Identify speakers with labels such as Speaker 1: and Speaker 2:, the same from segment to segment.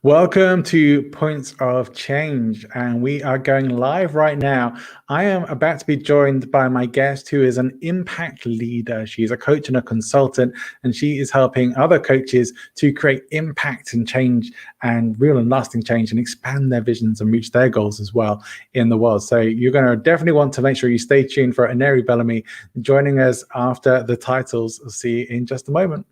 Speaker 1: Welcome to Points of Change, and we are going live right now. I am about to be joined by my guest, who is an impact leader. She's a coach and a consultant, and she is helping other coaches to create impact and change and real and lasting change and expand their visions and reach their goals as well in the world. So you're going to definitely want to make sure you stay tuned for A'nary Bellamy joining us after the titles. I'll see you in just a moment.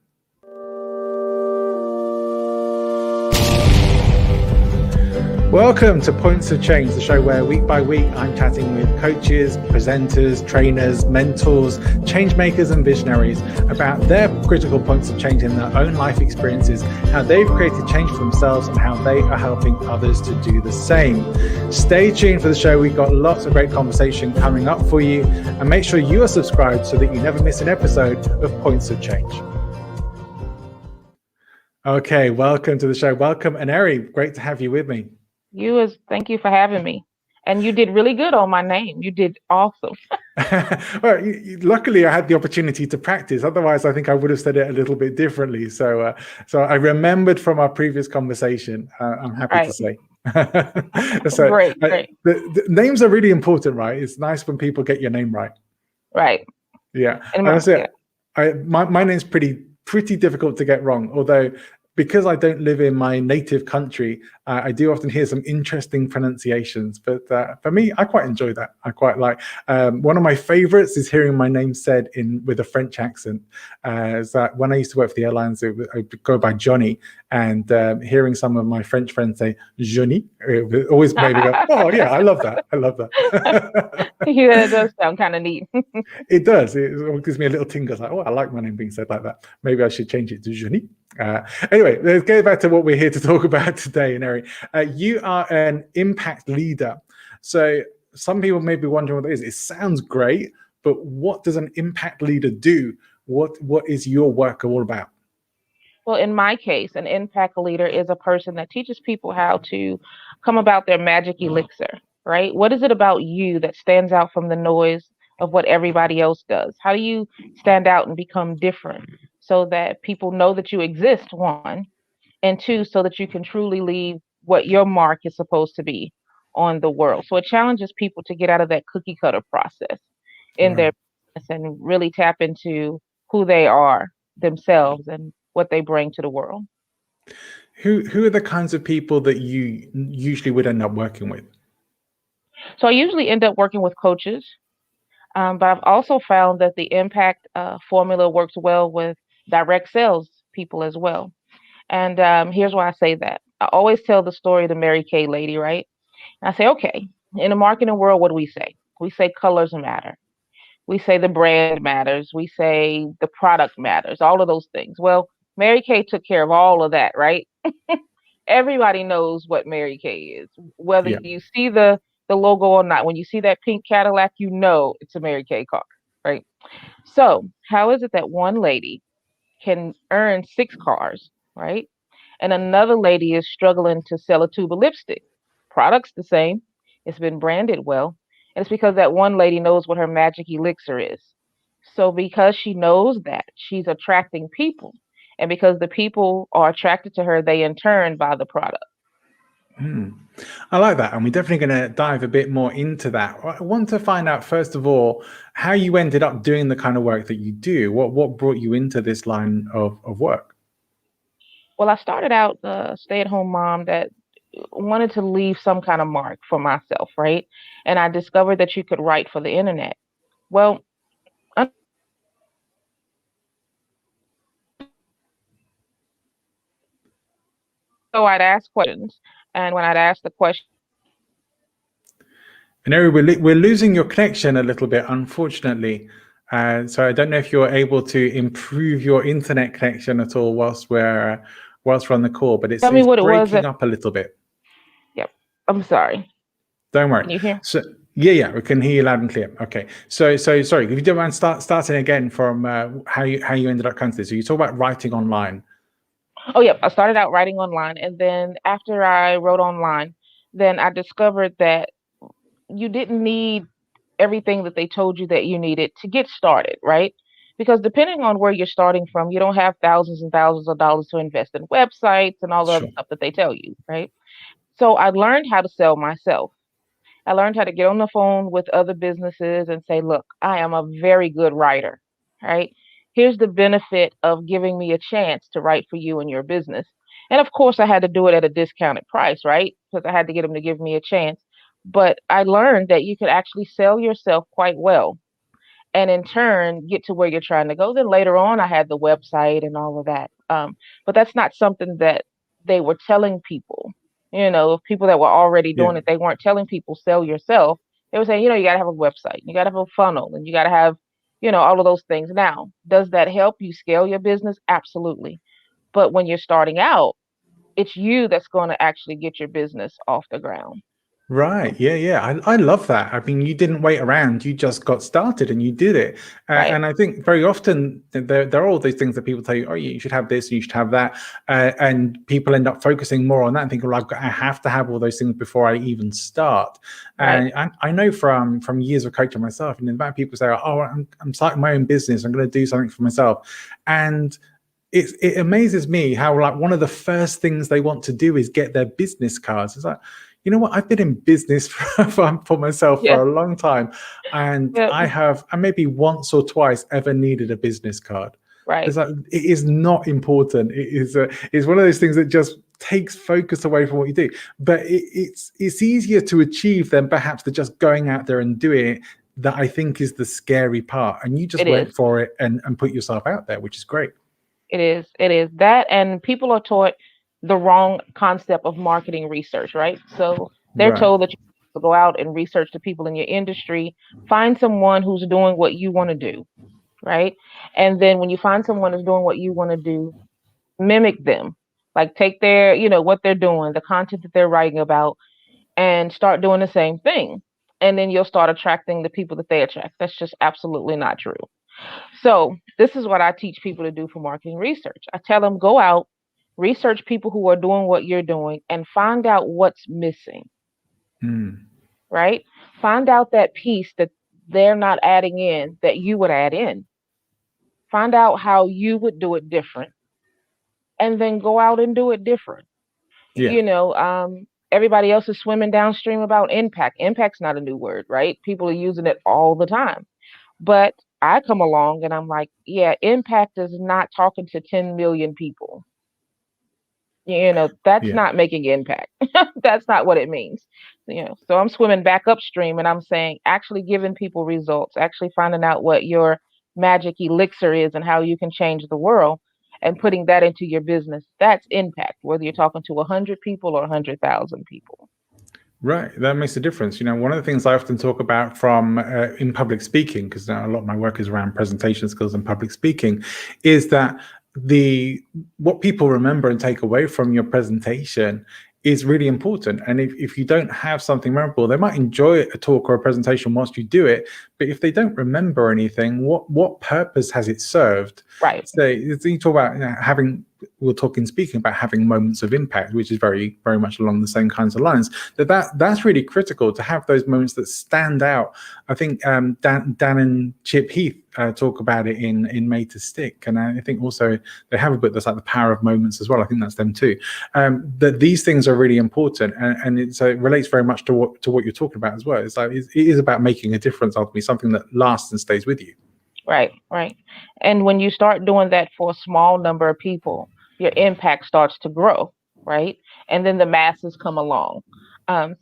Speaker 1: Welcome to Points of Change, the show where week by week I'm chatting with coaches, presenters, trainers, mentors, change makers and visionaries about their critical points of change in their own life experiences, how they've created change for themselves and how they are helping others to do the same. Stay tuned for the show. We've got lots of great conversation coming up for you, and make sure you are subscribed so that you never miss an episode of Points of Change. Okay, welcome to the show. Welcome, A'nary. Great to have you with me.
Speaker 2: Thank you for having me. And you did really good on my name. You did awesome.
Speaker 1: Well, luckily I had the opportunity to practice. Otherwise, I think I would have said it a little bit differently. So I remembered from our previous conversation. I'm happy to say. So
Speaker 2: Great.
Speaker 1: The names are really important, right? It's nice when people get your name right.
Speaker 2: Right.
Speaker 1: Yeah. My name's pretty difficult to get wrong. Although, because I don't live in my native country, I do often hear some interesting pronunciations. But for me, I quite enjoy that. I quite like. One of my favorites is hearing my name said with a French accent. Is that when I used to work for the airlines, I would go by Johnny, and hearing some of my French friends say Johnny, it always made me go, oh yeah, I love that. I love that.
Speaker 2: Yeah, it does sound kind of neat.
Speaker 1: It does. It gives me a little tingle. Like, oh, I like my name being said like that. Maybe I should change it to Johnny. Anyway, let's go back to what we're here to talk about today, A'nary. You are an impact leader. So some people may be wondering what that is. It sounds great, but what does an impact leader do? What is your work all about?
Speaker 2: Well, in my case, an impact leader is a person that teaches people how to come about their magic elixir, right? What is it about you that stands out from the noise of what everybody else does? How do you stand out and become different so that people know that you exist, one, and two, so that you can truly leave what your mark is supposed to be on the world? So it challenges people to get out of that cookie cutter process in their business and really tap into who they are themselves and what they bring to the world.
Speaker 1: Who are the kinds of people that you usually would end up working with?
Speaker 2: So I usually end up working with coaches, but I've also found that the impact formula works well with direct sales people as well. And here's why I say that. I always tell the story of the Mary Kay lady, right? And I say, okay, in the marketing world, what do we say? We say colors matter. We say the brand matters. We say the product matters, all of those things. Well, Mary Kay took care of all of that, right? Everybody knows what Mary Kay is, whether you see the logo or not. When you see that pink Cadillac, you know it's a Mary Kay car, right? So how is it that one lady can earn 6 cars, right? And another lady is struggling to sell a tube of lipstick. Product's the same. It's been branded well. And it's because that one lady knows what her magic elixir is. So because she knows that, she's attracting people. And because the people are attracted to her, they in turn buy the product.
Speaker 1: I like that. And we're definitely going to dive a bit more into that. I want to find out, first of all, how you ended up doing the kind of work that you do. What brought you into this line of work?
Speaker 2: Well, I started out a stay-at-home mom that wanted to leave some kind of mark for myself, right? And I discovered that you could write for the internet. Well, so I'd ask questions, and when I'd ask the question,
Speaker 1: A'nary, we're losing your connection a little bit, unfortunately. So I don't know if you're able to improve your internet connection at all whilst we're on the call, but it's breaking up a little bit.
Speaker 2: Yep, I'm sorry.
Speaker 1: Don't worry.
Speaker 2: Can you hear?
Speaker 1: So yeah, we can hear you loud and clear. Okay. So sorry, if you don't mind starting again from how you ended up coming to this. So you talk about writing online.
Speaker 2: Oh, yeah. I started out writing online, and then after I wrote online, then I discovered that you didn't need everything that they told you that you needed to get started, right? because depending on where you're starting from, you don't have thousands and thousands of dollars to invest in websites and all the other
Speaker 1: Sure.
Speaker 2: stuff that they tell you, right? So I learned how to sell myself. I learned how to get on the phone with other businesses and say, look, I am a very good writer, right? Here's the benefit of giving me a chance to write for you and your business. And of course, I had to do it at a discounted price, right? Because I had to get them to give me a chance. But I learned that you could actually sell yourself quite well and in turn get to where you're trying to go. Then later on, I had the website and all of that. But that's not something that they were telling people. People that were already
Speaker 1: Yeah.
Speaker 2: doing it, they weren't telling people sell yourself. They were saying, you got to have a website, you got to have a funnel, and you got to have, all of those things. Now, does that help you scale your business? Absolutely. But when you're starting out, it's you that's going to actually get your business off the ground.
Speaker 1: Right. Yeah. Yeah. I love that. I mean, you didn't wait around. You just got started and you did it.
Speaker 2: Right.
Speaker 1: And I think very often there are all these things that people tell you, oh, you should have this, you should have that. And people end up focusing more on that and think, well, I have to have all those things before I even start.
Speaker 2: Right.
Speaker 1: And I know from years of coaching myself, and in fact, people say, oh, I'm starting my own business. I'm going to do something for myself. And it amazes me how like one of the first things they want to do is get their business cards. It's like, you know what? I've been in business for myself
Speaker 2: Yeah.
Speaker 1: for a long time, and
Speaker 2: Yeah.
Speaker 1: I maybe once or twice ever needed a business card.
Speaker 2: Right.
Speaker 1: It's like it is not important. It's one of those things that just takes focus away from what you do. But it's easier to achieve than perhaps the just going out there and doing it. That I think is the scary part. And you just
Speaker 2: It is.
Speaker 1: went for it and put yourself out there, which is great.
Speaker 2: It is. It is that, and people are taught the wrong concept of marketing research, right? So they're
Speaker 1: Right.
Speaker 2: told that you have to go out and research the people in your industry, find someone who's doing what you want to do, right? And then when you find someone who's doing what you want to do, mimic them. Like take their, what they're doing, the content that they're writing about, and start doing the same thing. And then you'll start attracting the people that they attract. That's just absolutely not true. So this is what I teach people to do for marketing research. I tell them go out, research people who are doing what you're doing, and find out what's missing,
Speaker 1: Mm.
Speaker 2: right? Find out that piece that they're not adding in that you would add in. Find out how you would do it different, and then go out and do it different.
Speaker 1: Yeah.
Speaker 2: Everybody else is swimming downstream about impact. Impact's not a new word, right? People are using it all the time. But I come along and I'm like, yeah, impact is not talking to 10 million people. That's
Speaker 1: Yeah.
Speaker 2: not making impact. That's not what it means. So I'm swimming back upstream and I'm saying, actually giving people results, actually finding out what your magic elixir is and how you can change the world and putting that into your business. That's impact, whether you're talking to 100 people or 100,000 people.
Speaker 1: Right, that makes a difference. One of the things I often talk about from in public speaking, because a lot of my work is around presentation skills and public speaking, is that what people remember and take away from your presentation is really important. And if you don't have something memorable, they might enjoy a talk or a presentation whilst you do it, but if they don't remember anything, what purpose has it served?
Speaker 2: Right.
Speaker 1: So you talk about having. We're talking speaking about having moments of impact, which is very, very much along the same kinds of lines. That's really critical to have those moments that stand out. I think Dan and Chip Heath talk about it in Made to Stick, and I think also they have a book that's like The Power of Moments as well. I think that's them too. That these things are really important, and so it relates very much to what you're talking about as well. It's like it is about making a difference ultimately, something that lasts and stays with you.
Speaker 2: Right, right. And when you start doing that for a small number of people, your impact starts to grow, right? And then the masses come along.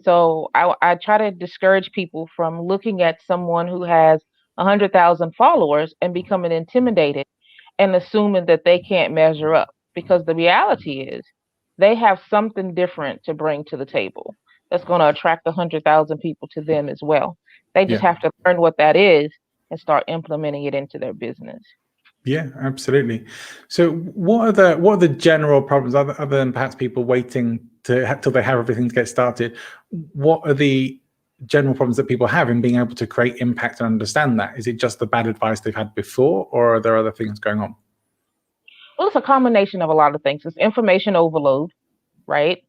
Speaker 2: So I try to discourage people from looking at someone who has 100,000 followers and becoming intimidated and assuming that they can't measure up. Because the reality is they have something different to bring to the table that's going to attract 100,000 people to them as well. They just
Speaker 1: Yeah.
Speaker 2: have to learn what that is and start implementing it into their business.
Speaker 1: Yeah, absolutely. So, what are the general problems other than perhaps people waiting till they have everything to get started? What are the general problems that people have in being able to create impact and understand that? Is it just the bad advice they've had before, or are there other things going on?
Speaker 2: Well, it's a combination of a lot of things. It's information overload, right?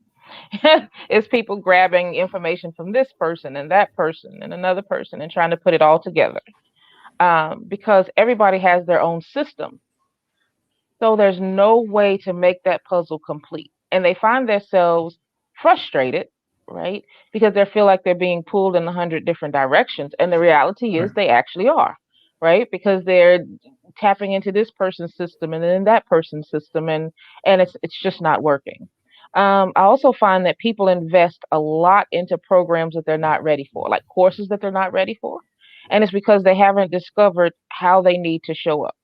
Speaker 2: It's people grabbing information from this person and that person and another person and trying to put it all together. because everybody has their own system. So there's no way to make that puzzle complete. And they find themselves frustrated, right? Because they feel like they're being pulled in 100 different directions. And the reality is
Speaker 1: Right.
Speaker 2: they actually are, right? Because they're tapping into this person's system and then that person's system, and it's just not working. I also find that people invest a lot into programs that they're not ready for, like courses that they're not ready for. And it's because they haven't discovered how they need to show up.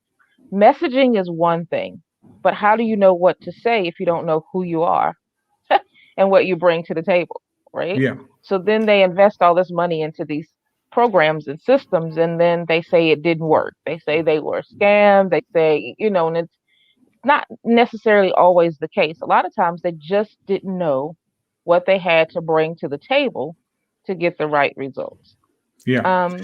Speaker 2: Messaging is one thing, but how do you know what to say if you don't know who you are and what you bring to the table, right?
Speaker 1: Yeah.
Speaker 2: So then they invest all this money into these programs and systems, and then they say it didn't work. They say they were scammed. They say, and it's not necessarily always the case. A lot of times they just didn't know what they had to bring to the table to get the right results.
Speaker 1: Yeah.
Speaker 2: Um,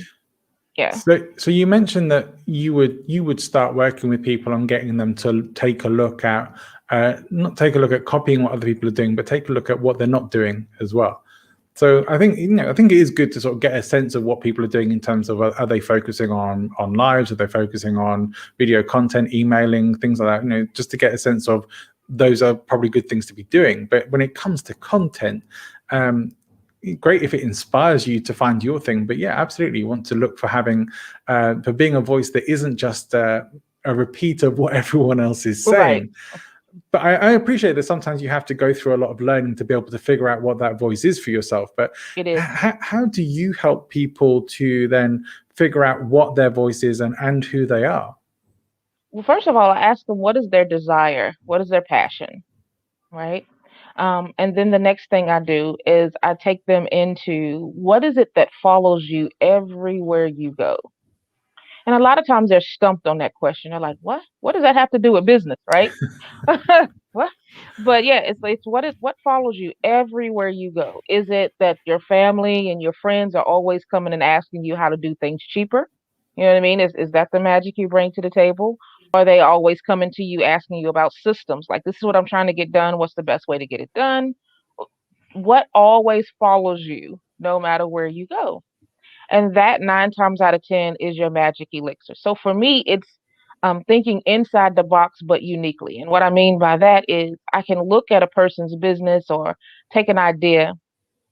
Speaker 2: yeah,
Speaker 1: So you mentioned that you would start working with people on getting them to take a look at not take a look at copying what other people are doing, but take a look at what they're not doing as well. So I think it is good to sort of get a sense of what people are doing in terms of are they focusing on lives, are they focusing on video content, emailing, things like that. Just to get a sense of those are probably good things to be doing. But when it comes to content, um, great if it inspires you to find your thing, but yeah, absolutely you want to look for having for being a voice that isn't just a repeat of what everyone else is
Speaker 2: right.
Speaker 1: saying. But I appreciate that sometimes you have to go through a lot of learning to be able to figure out what that voice is for yourself. But
Speaker 2: It is.
Speaker 1: how do you help people to then figure out what their voice is and who they are?
Speaker 2: Well, first of all, I ask them what is their desire, what is their passion, right? And then the next thing I do is I take them into what is it that follows you everywhere you go. And a lot of times they're stumped on that question. They're like, "What? What does that have to do with business?" Right? What? But yeah, it's what follows you everywhere you go. Is it that your family and your friends are always coming and asking you how to do things cheaper? You know what I mean? Is that the magic you bring to the table? Or are they always coming to you asking you about systems? Like, this is what I'm trying to get done. What's the best way to get it done? What always follows you no matter where you go? And that 9 times out of 10 is your magic elixir. So for me, it's thinking inside the box, but uniquely. And what I mean by that is I can look at a person's business or take an idea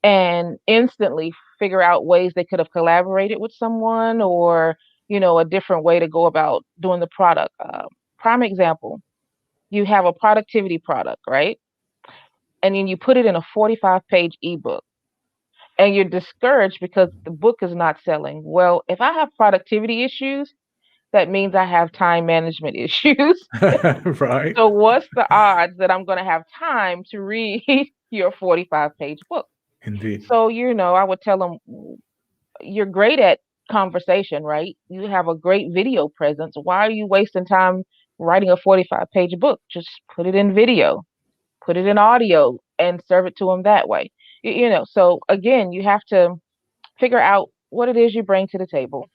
Speaker 2: and instantly figure out ways they could have collaborated with someone or, a different way to go about doing the product. Prime example, you have a productivity product, right? And then you put it in a 45-page ebook and you're discouraged because the book is not selling. Well, if I have productivity issues, that means I have time management issues.
Speaker 1: Right.
Speaker 2: So what's the odds that I'm going to have time to read your 45-page book?
Speaker 1: Indeed.
Speaker 2: So, I would tell them you're great at conversation, right? You have a great video presence. Why are you wasting time writing a 45-page book? Just put it in video, put it in audio and serve it to them that way. So again, you have to figure out what it is you bring to the table.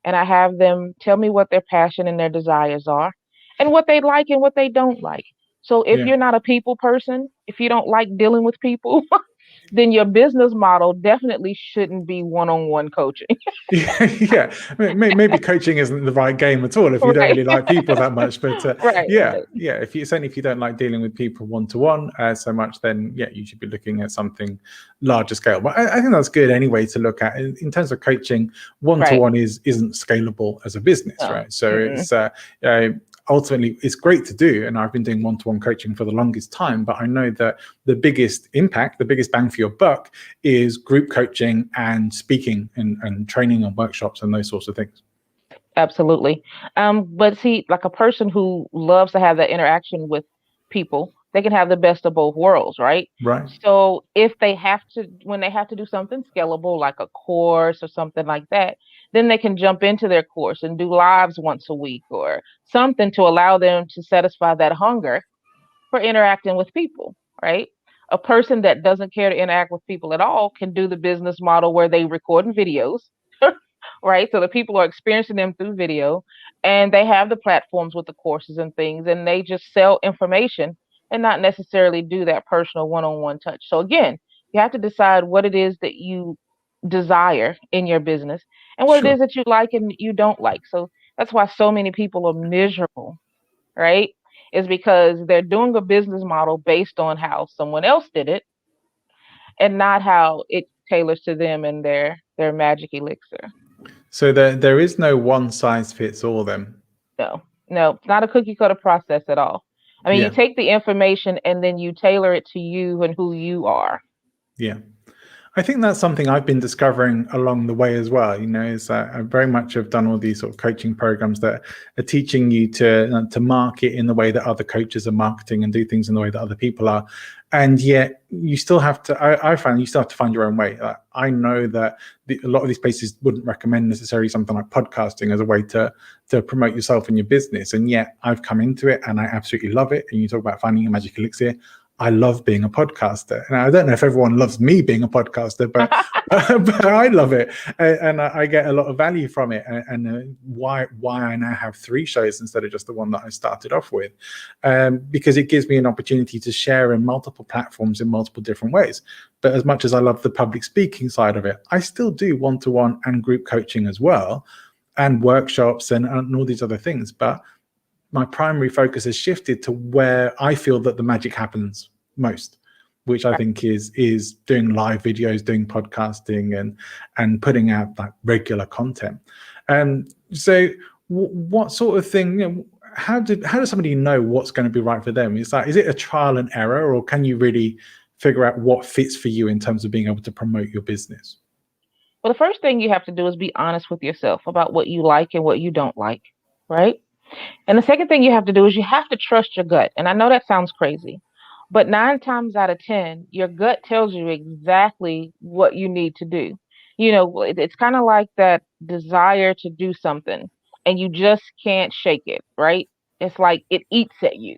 Speaker 2: And I have them tell me what their passion and their desires are and what they like and what they don't like. So if
Speaker 1: Yeah.
Speaker 2: you're not a people person, if you don't like dealing with people, then your business model definitely shouldn't be one-on-one coaching.
Speaker 1: Yeah. Maybe coaching isn't the right game at all if you don't
Speaker 2: Right.
Speaker 1: really like people that much. But
Speaker 2: Right,
Speaker 1: yeah,
Speaker 2: right,
Speaker 1: yeah. If you certainly if you don't like dealing with people one to one so much, then yeah, you should be looking at something larger scale. But I think that's good anyway to look at in terms of coaching. One to
Speaker 2: right.
Speaker 1: one isn't scalable as a business,
Speaker 2: No.
Speaker 1: right? So
Speaker 2: Mm-mm.
Speaker 1: it's ultimately it's great to do, and I've been doing one to one coaching for the longest time. But I know that the biggest impact, the biggest bang for your buck, is group coaching and speaking and training and workshops and those sorts of things.
Speaker 2: Absolutely. But see, like a person who loves to have that interaction with people, they can have the best of both worlds, right?
Speaker 1: Right.
Speaker 2: So if they have to, when they have to do something scalable, like a course or something like that, then they can jump into their course and do lives once a week or something to allow them to satisfy that hunger for interacting with people, right? A person that doesn't care to interact with people at all can do the business model where they record in videos, right? So the people are experiencing them through video and they have the platforms with the courses and things, and they just sell information and not necessarily do that personal one-on-one touch. So again, you have to decide what it is that you desire in your business and what it
Speaker 1: Sure.
Speaker 2: is that you like and you don't like. So that's why so many people are miserable, right? Is because they're doing a business model based on how someone else did it and not how it tailors to them and their magic elixir.
Speaker 1: So there is no one size fits all then.
Speaker 2: No, no, it's not a cookie cutter process at all. I mean, you
Speaker 1: Yeah.
Speaker 2: take the information and then you tailor it to you and who you are.
Speaker 1: Yeah. I think that's something I've been discovering along the way as well. Is I very much have done all these sort of coaching programs that are teaching you to market in the way that other coaches are marketing and do things in the way that other people are, and yet you still have to. I find you still have to find your own way. I know that a lot of these places wouldn't recommend necessarily something like podcasting as a way to promote yourself and your business, and yet I've come into it and I absolutely love it. And you talk about finding a magic elixir. I love being a podcaster, and I don't know if everyone loves me being a podcaster, but but I love it, and I get a lot of value from it. And why I now have 3 shows instead of just the one that I started off with, because it gives me an opportunity to share in multiple platforms in multiple different ways. But as much as I love the public speaking side of it, I still do one-to-one and group coaching as well, and workshops and all these other things. But my primary focus has shifted to where I feel that the magic happens most, which I think is doing live videos, doing podcasting, and putting out that regular content. So what sort of thing? How does somebody know what's going to be right for them? Is it a trial and error, or can you really figure out what fits for you in terms of being able to promote your business?
Speaker 2: Well, the first thing you have to do is be honest with yourself about what you like and what you don't like, right? And the second thing you have to do is you have to trust your gut. And I know that sounds crazy, but 9 times out of 10, your gut tells you exactly what you need to do. It's kind of like that desire to do something and you just can't shake it, right? It's like it eats at you.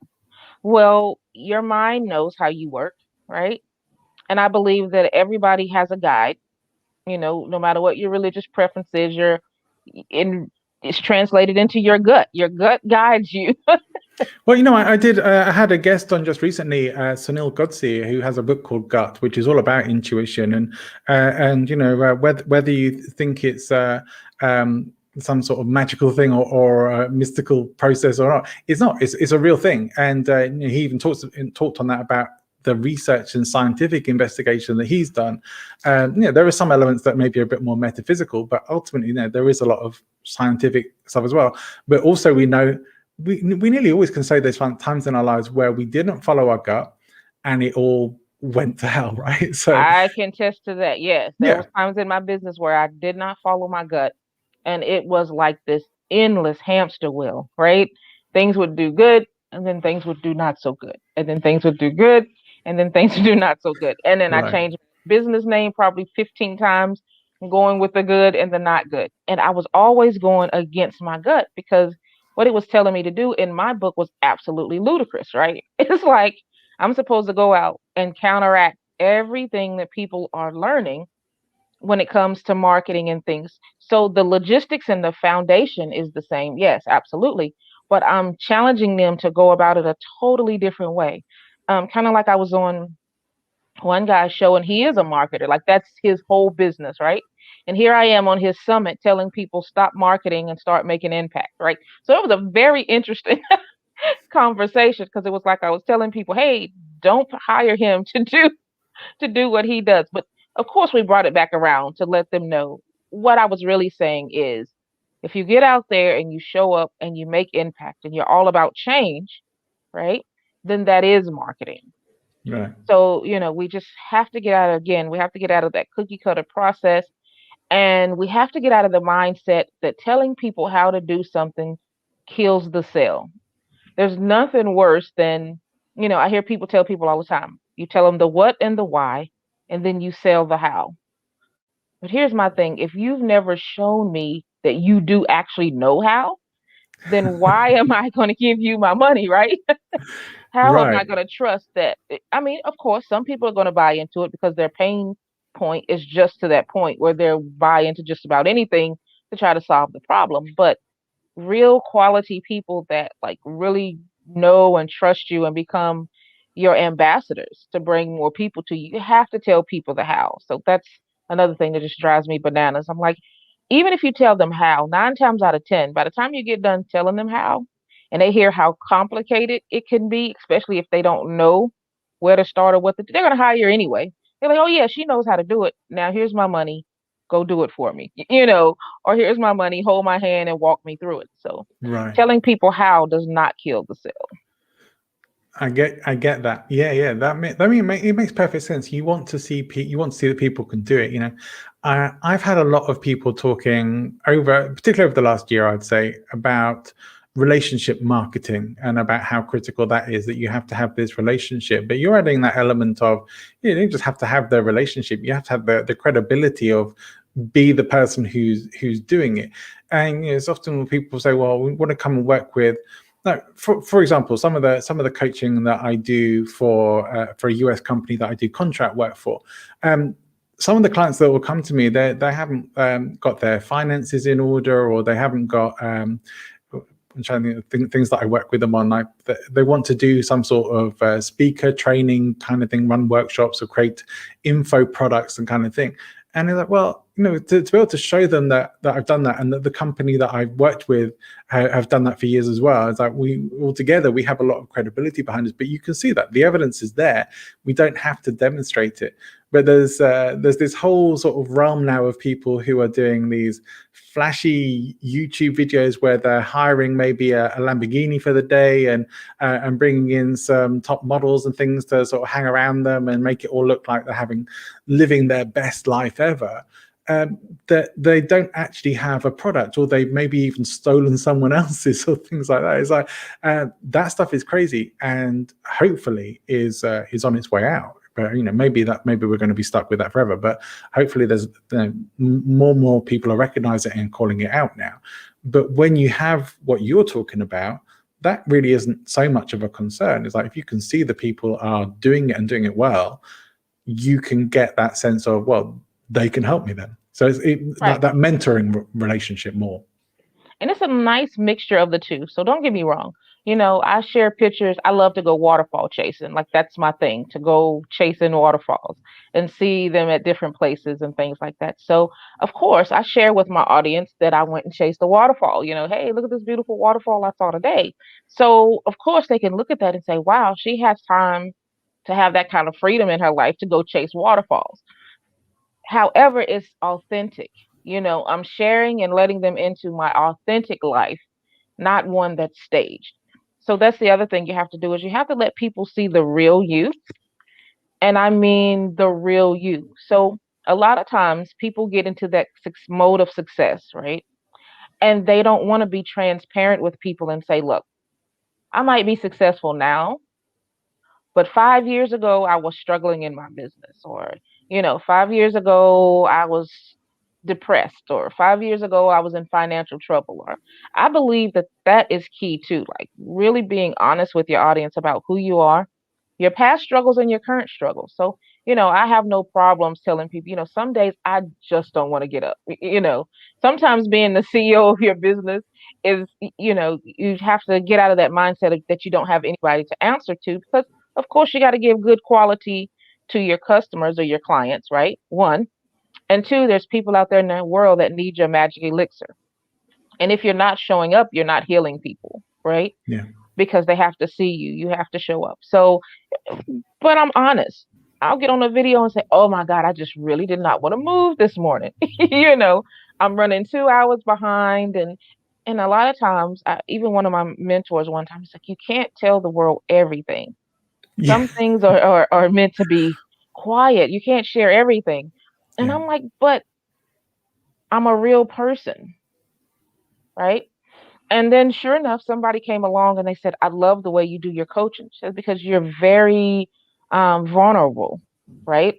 Speaker 2: Well, your mind knows how you work, right? And I believe that everybody has a guide, no matter what your religious preference is, in it's translated into your gut. Your gut guides you.
Speaker 1: Well, I had a guest on just recently, Sunil Godse, who has a book called Gut, which is all about intuition, and whether you think it's some sort of magical thing or a mystical process or not, it's not. It's a real thing, and he even talked on that about the research and scientific investigation that he's done. There are some elements that maybe are a bit more metaphysical, but ultimately, there is a lot of scientific stuff as well. But also, we know we nearly always can say there's times in our lives where we didn't follow our gut and it all went to hell, right? So
Speaker 2: I can attest to that. Yes, there
Speaker 1: yeah,
Speaker 2: was times in my business where I did not follow my gut, and it was like this endless hamster wheel, right? Things would do good, and then things would do not so good, and then things would do good, and then things would do not so good. And then I
Speaker 1: right,
Speaker 2: changed my business name probably 15 times, going with the good and the not good. And I was always going against my gut because what it was telling me to do in my book was absolutely ludicrous, right? It's like I'm supposed to go out and counteract everything that people are learning when it comes to marketing and things. So the logistics and the foundation is the same. Yes, absolutely. But I'm challenging them to go about it a totally different way. Kind of like I was on one guy's show and he is a marketer. Like that's his whole business, right? And here I am on his summit telling people stop marketing and start making impact, right? So it was a very interesting conversation because it was like I was telling people, hey, don't hire him to do what he does. But of course, we brought it back around to let them know what I was really saying is if you get out there and you show up and you make impact and you're all about change, right? Then that is marketing.
Speaker 1: right.
Speaker 2: So, we just have to get out of, again, we have to get out of that cookie cutter process and we have to get out of the mindset that telling people how to do something kills the sale. There's nothing worse than, I hear people tell people all the time, you tell them the what and the why, and then you sell the how. But here's my thing, if you've never shown me that you do actually know how, then why am I going to give you my money, right? How am I
Speaker 1: Right.
Speaker 2: going to trust that? I mean, of course, some people are going to buy into it because their pain point is just to that point where they'll buy into just about anything to try to solve the problem. But real quality people that like really know and trust you and become your ambassadors to bring more people to you, you have to tell people the how. So that's another thing that just drives me bananas. I'm like, even if you tell them how, 9 times out of 10, by the time you get done telling them how, and they hear how complicated it can be, especially if they don't know where to start or what to do, they're going to hire you anyway. They're like, oh, yeah, she knows how to do it. Now here's my money. Go do it for me, or here's my money, hold my hand and walk me through it. So
Speaker 1: Right.
Speaker 2: telling people how does not kill the sale.
Speaker 1: I get that. Yeah. It makes perfect sense. You want to see that people can do it. I've had a lot of people talking particularly over the last year, I'd say, about relationship marketing and about how critical that is. That you have to have this relationship, but you're adding that element of you don't just have to have the relationship. You have to have the credibility of be the person who's doing it. And it's often when people say, "Well, we want to come and work with." No, for example, some of the coaching that I do for a US company that I do contract work for, some of the clients that will come to me, they haven't got their finances in order, or they haven't got. I'm trying to think things that I work with them on. Like they want to do some sort of speaker training kind of thing, run workshops or create info products and kind of thing. And they're like, well, to be able to show them that I've done that, and that the company that I've worked with have done that for years as well. It's like we have a lot of credibility behind us, but you can see that the evidence is there. We don't have to demonstrate it. But there's this whole sort of realm now of people who are doing these flashy YouTube videos where they're hiring maybe a Lamborghini for the day and bringing in some top models and things to sort of hang around them and make it all look like they're living their best life ever. That they don't actually have a product, or they've maybe even stolen someone else's, or things like that. It's like that stuff is crazy, and hopefully is on its way out. But maybe we're going to be stuck with that forever. But hopefully, there's more people are recognizing it and calling it out now. But when you have what you're talking about, that really isn't so much of a concern. It's like if you can see the people are doing it and doing it well, you can get that sense of, well, they can help me then. So it's
Speaker 2: Right.
Speaker 1: that mentoring relationship more.
Speaker 2: And it's a nice mixture of the two. So don't get me wrong. I share pictures. I love to go waterfall chasing. Like that's my thing, to go chasing waterfalls and see them at different places and things like that. So of course I share with my audience that I went and chased a waterfall. Hey, look at this beautiful waterfall I saw today. So of course they can look at that and say, wow, she has time to have that kind of freedom in her life to go chase waterfalls. However, it's authentic. I'm sharing and letting them into my authentic life, not one that's staged. So that's the other thing you have to do, is you have to let people see the real you. And I mean the real you. So a lot of times people get into that mode of success, right? And they don't want to be transparent with people and say, look, I might be successful now, but 5 years ago, I was struggling in my business, or, 5 years ago, I was depressed, or 5 years ago, I was in financial trouble. Or I believe that that is key too, like really being honest with your audience about who you are, your past struggles and your current struggles. So, I have no problems telling people, some days I just don't want to get up. Sometimes being the CEO of your business is, you have to get out of that mindset that you don't have anybody to answer to, because of course you got to give good quality to your customers or your clients, right? One. And two, there's people out there in the world that need your magic elixir. And if you're not showing up, you're not healing people, right?
Speaker 1: Yeah.
Speaker 2: Because they have to see you. You have to show up. So, but I'm honest. I'll get on a video and say, oh my God, I just really did not want to move this morning. I'm running 2 hours behind. And a lot of times, even one of my mentors one time, he's like, you can't tell the world everything.
Speaker 1: Yeah.
Speaker 2: Some things are meant to be quiet. You can't share everything. And
Speaker 1: Yeah.
Speaker 2: I'm like, but I'm a real person, right? And then sure enough, somebody came along and they said, I love the way you do your coaching. She said, because you're very vulnerable, right?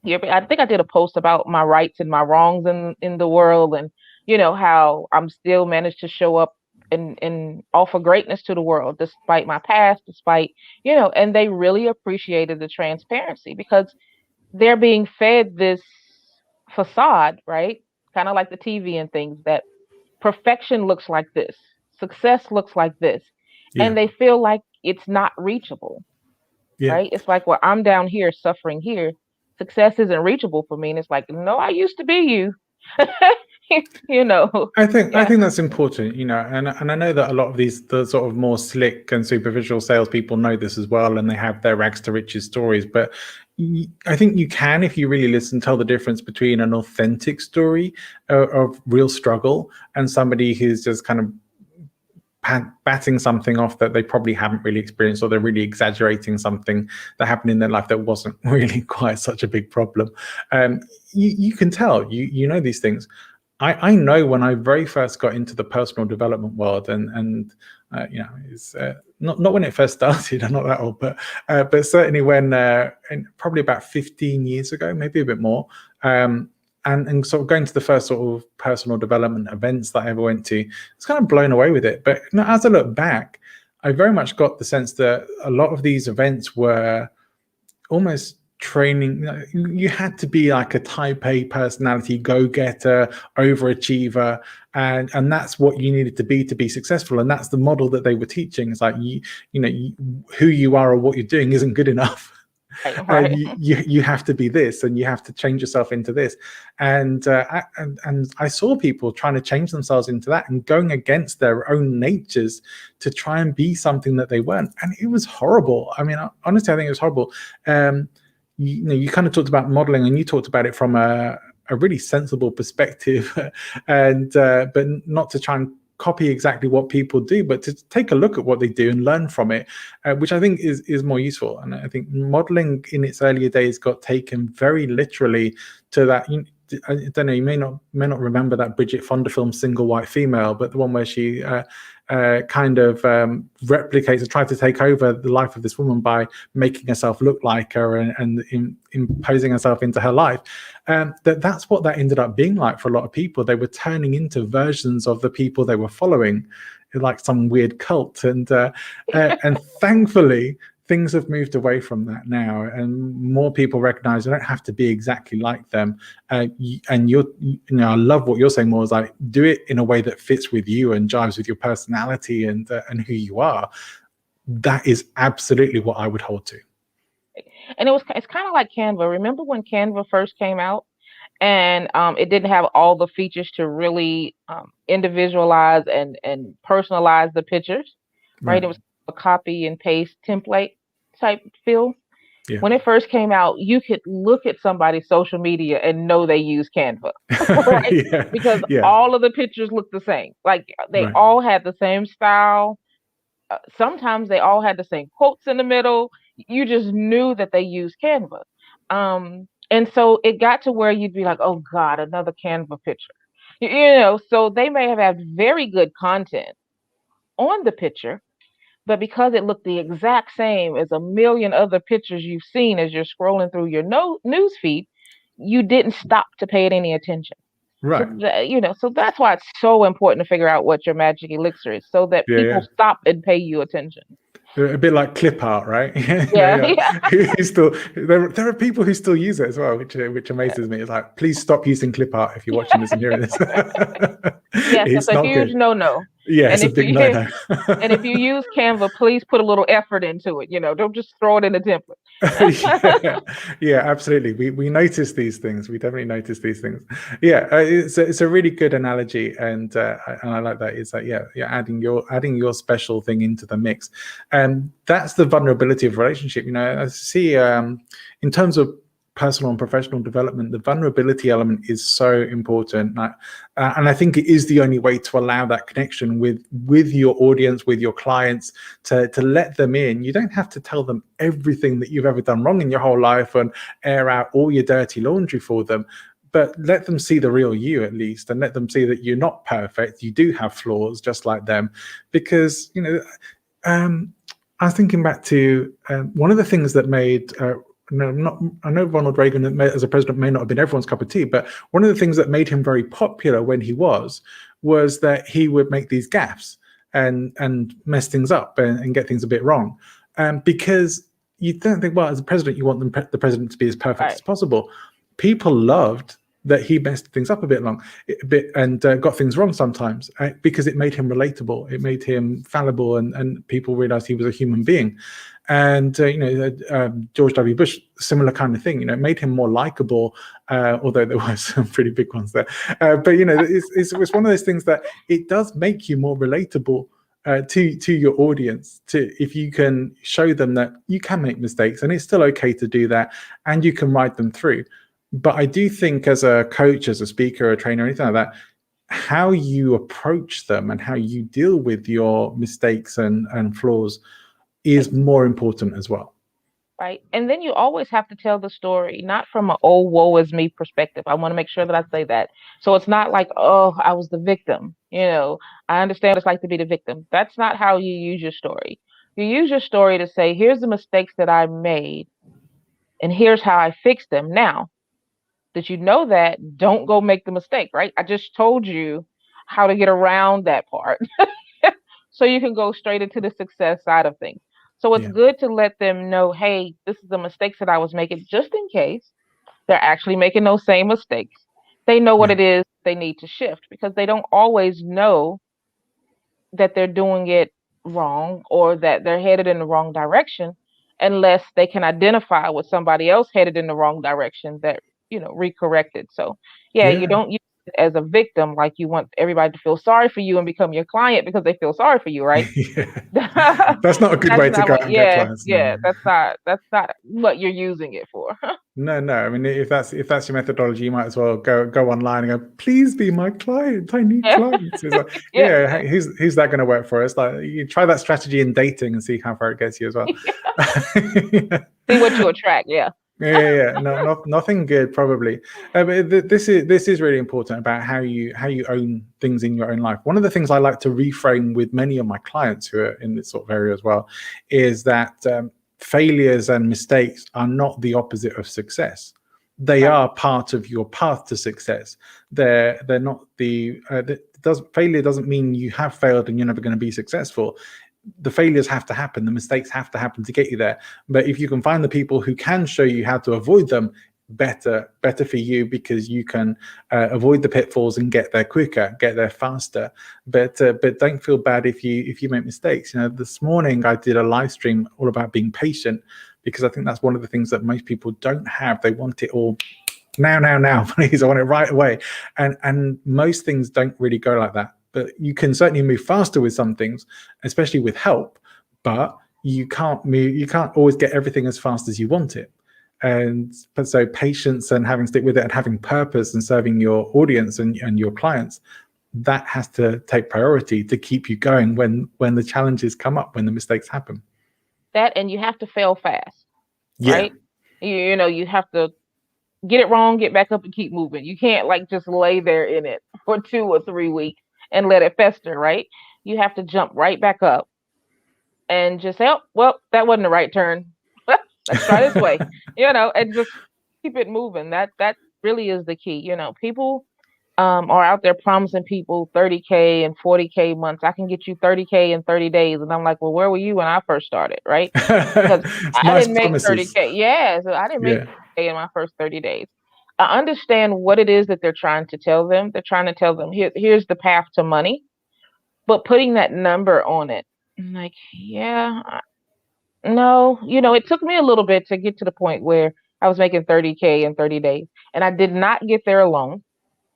Speaker 2: I think I did a post about my rights and my wrongs in the world, and how I'm still managed to show up and offer greatness to the world despite my past, despite, and they really appreciated the transparency, because they're being fed this facade, right? Kind of like the TV and things, that perfection looks like this, success looks like this,
Speaker 1: Yeah.
Speaker 2: and they feel like it's not reachable,
Speaker 1: Yeah.
Speaker 2: right? It's like, well, I'm down here suffering here. Success isn't reachable for me. And it's like, no, I used to be you. you know.
Speaker 1: I think
Speaker 2: Yeah.
Speaker 1: that's important, and I know that a lot of the sort of more slick and superficial salespeople know this as well, and they have their rags to riches stories. But I think you can, if you really listen, tell the difference between an authentic story of real struggle and somebody who's just kind of batting something off that they probably haven't really experienced, or they're really exaggerating something that happened in their life that wasn't really quite such a big problem. You can tell, you know these things. I know when I very first got into the personal development world, and it's not when it first started. I'm not that old, but certainly when probably about 15 years ago, maybe a bit more. And sort of going to the first sort of personal development events that I ever went to, I was kind of blown away with it. But as I look back, I very much got the sense that a lot of these events were almost training. You had to be like a type A personality, go-getter, overachiever, and that's what you needed to be successful. And that's the model that they were teaching. It's like who you are or what you're doing isn't good enough.
Speaker 2: Right.
Speaker 1: You have to be this, and you have to change yourself into this. And I saw people trying to change themselves into that and going against their own natures to try and be something that they weren't. And it was horrible. I mean, honestly, I think it was horrible. You kind of talked about modeling, and you talked about it from a really sensible perspective, and but not to try and copy exactly what people do, but to take a look at what they do and learn from it, which I think is more useful. And I think modeling in its earlier days got taken very literally to that. I don't know, you may not remember that Bridget Fonda film Single White Female, but the one where she kind of replicates or tried to take over the life of this woman by making herself look like her and imposing herself into her life. That's what that ended up being like for a lot of people. They were turning into versions of the people they were following, like some weird cult. And thankfully, things have moved away from that now, and more people recognize you don't have to be exactly like them. And I love what you're saying more is like, do it in a way that fits with you and jives with your personality and who you are. That is absolutely what I would hold to.
Speaker 2: And it's kind of like Canva. Remember when Canva first came out, and it didn't have all the features to really individualize and personalize the pictures, right? It was a copy and paste template type feel.
Speaker 1: Yeah.
Speaker 2: When it first came out, you could look at somebody's social media and know they use Canva, right? Because all of the pictures look the same. Like they all had the same style. Sometimes they all had the same quotes in the middle. You just knew that they used Canva. And so it got to where you'd be like, oh God, another Canva picture. So they may have had very good content on the picture, but because it looked the exact same as a million other pictures you've seen as you're scrolling through your news feed, you didn't stop to pay it any attention.
Speaker 1: Right.
Speaker 2: So that's why it's so important to figure out what your magic elixir is, so that people stop and pay you attention.
Speaker 1: A bit like clip art, right? There are people who still use it as well, which amazes me. It's like, please stop using clip art if you're watching this and hearing this.
Speaker 2: Yes, it's a huge no-no.
Speaker 1: Yeah, it's a big no-no.
Speaker 2: And if you use Canva, please put a little effort into it. Don't just throw it in a template.
Speaker 1: Yeah, absolutely. We notice these things. We definitely notice these things. Yeah, it's a really good analogy, and I like that. It's like you're adding your special thing into the mix, and that's the vulnerability of relationship. I see in terms of personal and professional development, the vulnerability element is so important, and I think it is the only way to allow that connection with your audience, with your clients, to let them in. You don't have to tell them everything that you've ever done wrong in your whole life and air out all your dirty laundry for them, but let them see the real you at least, and let them see that you're not perfect. You do have flaws just like them, because I was thinking back to one of the things that made I know Ronald Reagan as a president may not have been everyone's cup of tea, but one of the things that made him very popular when he was that he would make these gaffes and mess things up and get things a bit wrong, because you don't think, well, as a president, you want the president to be as perfect as possible. People loved that he messed things up a bit and got things wrong sometimes, because it made him relatable. It made him fallible, and people realized he was a human being. And George W. Bush, similar kind of thing. It made him more likable, although there were some pretty big ones there. But it's one of those things that it does make you more relatable to your audience. If you can show them that you can make mistakes and it's still okay to do that, and you can ride them through. But I do think, as a coach, as a speaker, a trainer, anything like that, how you approach them and how you deal with your mistakes and flaws is more important as well.
Speaker 2: Right. And then you always have to tell the story, not from an oh, woe is me perspective. I want to make sure that I say that. So it's not like, oh, I was the victim. I understand what it's like to be the victim. That's not how you use your story. You use your story to say, here's the mistakes that I made, and here's how I fixed them. Now that you know that, don't go make the mistake, right? I just told you how to get around that part. So you can go straight into the success side of things. So it's good to let them know, hey, this is the mistakes that I was making, just in case they're actually making those same mistakes. They know what it is they need to shift, because they don't always know that they're doing it wrong or that they're headed in the wrong direction, unless they can identify with somebody else headed in the wrong direction that, recorrected. So you don't use it as a victim, like you want everybody to feel sorry for you and become your client because they feel sorry for you, right?
Speaker 1: That's not a good way to go and get clients.
Speaker 2: That's not what you're using it for.
Speaker 1: No. I mean, if that's your methodology, you might as well go online and go, please be my client. I need clients. It's like, who's that going to work for us? Like, you try that strategy in dating and see how far it gets you as well.
Speaker 2: See what you attract.
Speaker 1: No, nothing good probably. But this is really important about how you own things in your own life. One of the things I like to reframe with many of my clients who are in this sort of area as well is that failures and mistakes are not the opposite of success. They are part of your path to success. They're not the failure doesn't mean you have failed and you're never going to be successful. The failures have to happen, the mistakes have to happen to get you there. But if you can find the people who can show you how to avoid them, better for you, because you can avoid the pitfalls and get there quicker, get there faster. But don't feel bad if you make mistakes. This morning I did a live stream all about being patient, because I think that's one of the things that most people don't have. They want it all now, please. I want it right away. And most things don't really go like that. But you can certainly move faster with some things, especially with help, but you can't always get everything as fast as you want it. But so patience and having to stick with it and having purpose and serving your audience and your clients, that has to take priority to keep you going when the challenges come up, when the mistakes happen.
Speaker 2: That, and you have to fail fast, right? You have to get it wrong, get back up and keep moving. You can't just lay there in it for 2 or 3 weeks and let it fester, right? You have to jump right back up and just say, oh, well, that wasn't the right turn. Let's try this way, and just keep it moving. That really is the key. People are out there promising people 30K and 40K months. I can get you 30K in 30 days. And I'm like, well, where were you when I first started, right? Because I didn't make 30K. So I didn't make 30K in my first 30 days. I understand what it is that they're trying to tell them. They're trying to tell them, here's the path to money. But putting that number on it, I'm like, no, it took me a little bit to get to the point where I was making 30K in 30 days. And I did not get there alone,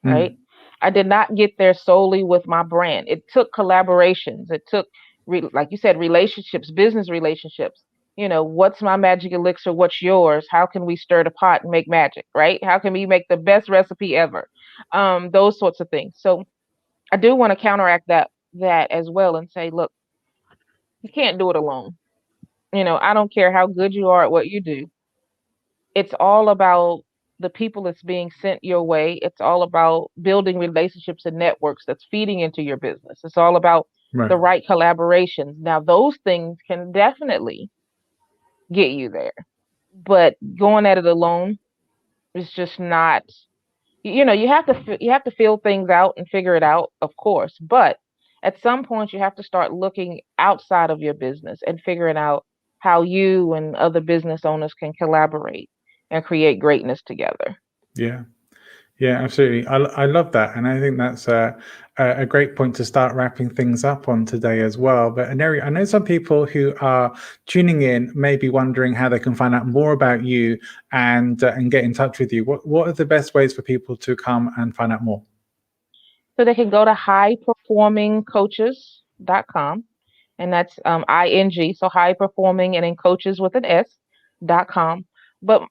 Speaker 2: right? I did not get there solely with my brand. It took collaborations. It took, like you said, relationships, business relationships. What's my magic elixir? What's yours? How can we stir the pot and make magic, right? How can we make the best recipe ever? Those sorts of things. So I do want to counteract that as well and say, look, you can't do it alone. I don't care how good you are at what you do. It's all about the people that's being sent your way. It's all about building relationships and networks that's feeding into your business. It's all about the right collaborations. Now, those things can definitely get you there, but going at it alone is just not. You have to feel things out and figure it out, of course. But at some point, you have to start looking outside of your business and figuring out how you and other business owners can collaborate and create greatness together.
Speaker 1: Yeah, absolutely. I love that. And I think that's a great point to start wrapping things up on today as well. But A'nary, I know some people who are tuning in may be wondering how they can find out more about you and get in touch with you. What are the best ways for people to come and find out more?
Speaker 2: So they can go to highperformingcoaches.com, and that's ing, so high performing and then coaches with an s.com. But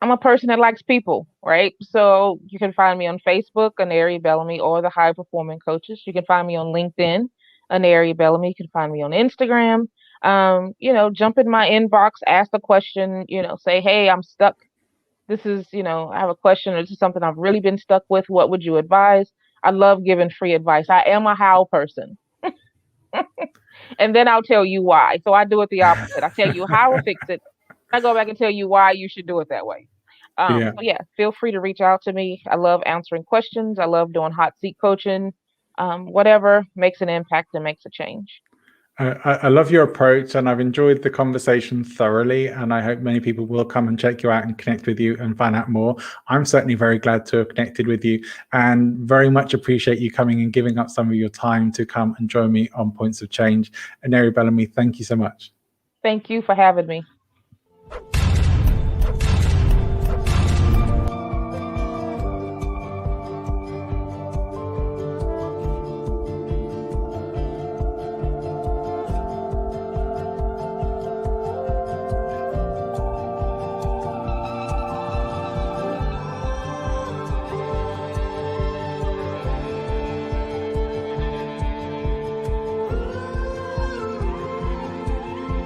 Speaker 2: I'm a person that likes people, right? So you can find me on Facebook, A'nary Bellamy, or the High Performing Coaches. You can find me on LinkedIn, A'nary Bellamy. You can find me on Instagram. Jump in my inbox, ask a question, say, hey, I'm stuck. This is, I have a question, or this is something I've really been stuck with. What would you advise? I love giving free advice. I am a how person. And then I'll tell you why. So I do it the opposite. I tell you how to fix it. I go back and tell you why you should do it that way.
Speaker 1: Yeah.
Speaker 2: So yeah, feel free to reach out to me. I love answering questions. I love doing hot seat coaching. Whatever makes an impact and makes a change.
Speaker 1: I love your approach, and I've enjoyed the conversation thoroughly, and I hope many people will come and check you out and connect with you and find out more. I'm certainly very glad to have connected with you, and very much appreciate you coming and giving up some of your time to come and join me on Points of Change. A'nary Bellamy, thank you so much.
Speaker 2: Thank you for having me.